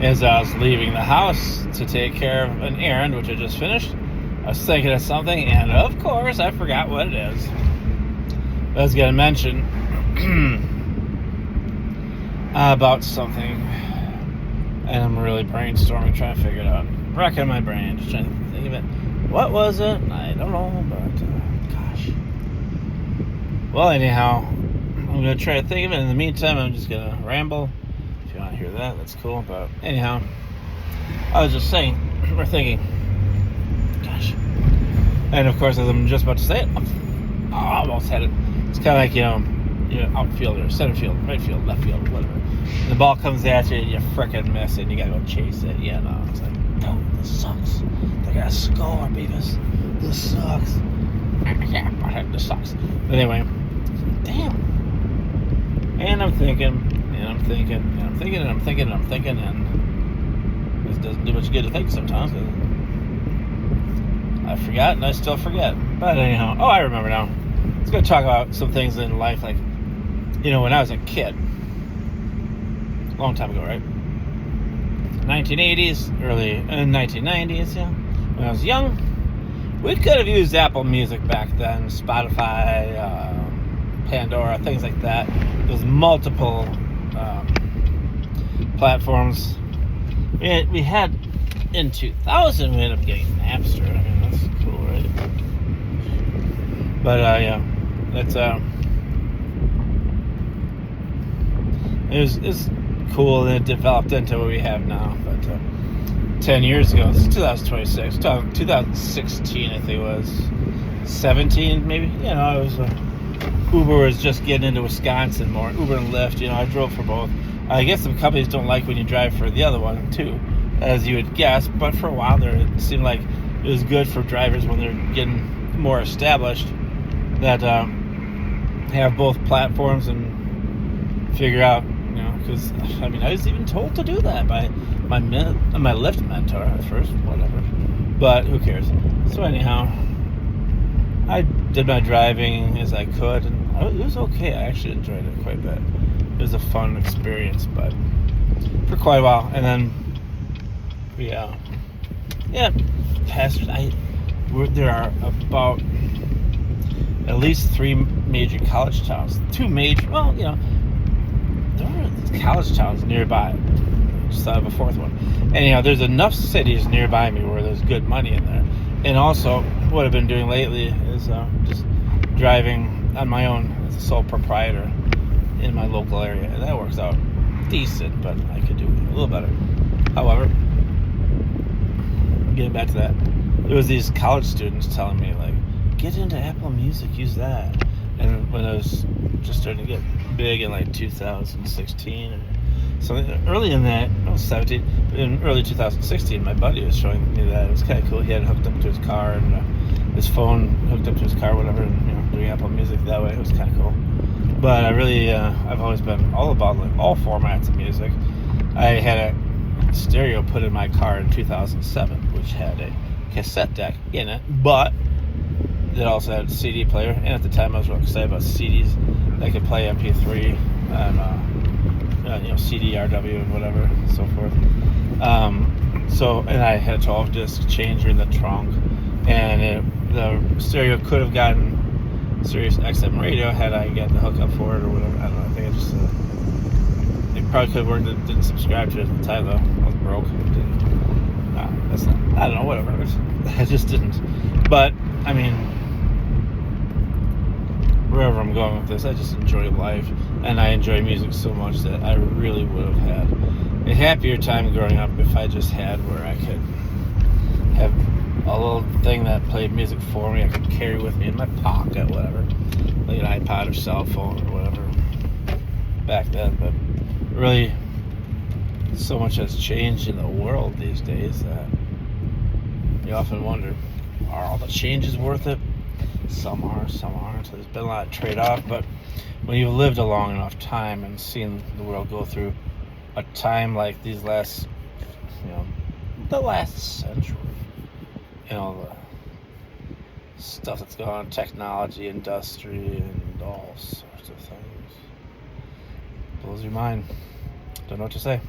As I was leaving the house to take care of an errand, which I just finished, I was thinking of something, and of course, I forgot what it is. I was going to mention about something, and I'm really brainstorming, trying to figure it out. Wrecking my brain, just trying to think of it. What was it? I don't know, but gosh. Well, anyhow, I'm going to try to think of it. In the meantime, I'm just going to ramble. If you want to hear that, that's cool. But anyhow, I was just saying, we're thinking, gosh. And of course, as I'm just about to say it, I almost had it. It's kind of like, you're outfielder, center field, right field, left field, whatever. And the ball comes at you, and you frickin' miss it, and you gotta go chase it. Yeah, no, it's like, no, this sucks. They gotta score, Beavis. This sucks. Yeah, this sucks. But anyway, damn. And I'm thinking, and it doesn't do much good to think sometimes. I forgot, and I still forget. But anyhow, I remember now. Let's go talk about some things in life, like, when I was a kid. A long time ago, right? 1980s, early 1990s, yeah. When I was young, we could have used Apple Music back then, Spotify, Pandora, things like that. There's multiple platforms. We had, in 2000, we ended up getting Napster. I mean, that's cool, right? But, yeah, that's, it's cool, and it developed into what we have now. But 10 years ago, this is 2026, 2016, I think it was, 17 maybe. It was Uber was just getting into Wisconsin more. Uber and Lyft. I drove for both. I guess some companies don't like when you drive for the other one too, as you would guess. But for a while there, it seemed like it was good for drivers when they're getting more established, that have both platforms and figure out. Because, I was even told to do that by my Lyft mentor at first, whatever. But who cares? So anyhow, I did my driving as I could, and it was okay. I actually enjoyed it quite a bit. It was a fun experience, but for quite a while. And then, pastors, there are about at least 3 major college towns. 2 major, there are college towns nearby. Just thought of a 4th one. Anyhow, there's enough cities nearby me where there's good money in there. And also, what I've been doing lately is just driving on my own as a sole proprietor in my local area. And that works out decent, but I could do a little better. However, getting back to that, there was these college students telling me, like, get into Apple Music, use that. And when I was just starting to get big in like 2016 or something, early in that, I was 17, but in early 2016, my buddy was showing me that. It was kind of cool. He had it hooked up to his car, and his phone hooked up to his car, whatever, and doing Apple Music that way. It was kind of cool. But I really, I've always been all about like all formats of music. I had a stereo put in my car in 2007, which had a cassette deck in it, but it also had a CD player, and at the time I was really excited about CDs that could play MP3 and CD-RW and whatever, and so forth. And I had a 12-disc changer in the trunk, and the stereo could have gotten Sirius XM radio had I got the hookup for it or whatever. I don't know. I think I just it probably could have worked. It didn't subscribe to it at the time though. I was broke. That's not. I don't know. Whatever. I just didn't. But I mean, wherever I'm going with this, I just enjoy life, and I enjoy music so much that I really would have had a happier time growing up if I just had where I could have a little thing that played music for me. I could carry with me in my pocket, whatever, like an iPod or cell phone or whatever back then. But really, so much has changed in the world these days that you often wonder, are all the changes worth it? Some are, some aren't. There's been a lot of trade-off, but when you've lived a long enough time and seen the world go through a time like these last, the last century, the stuff that's going on, technology, industry, and all sorts of things, blows your mind. Don't know what to say.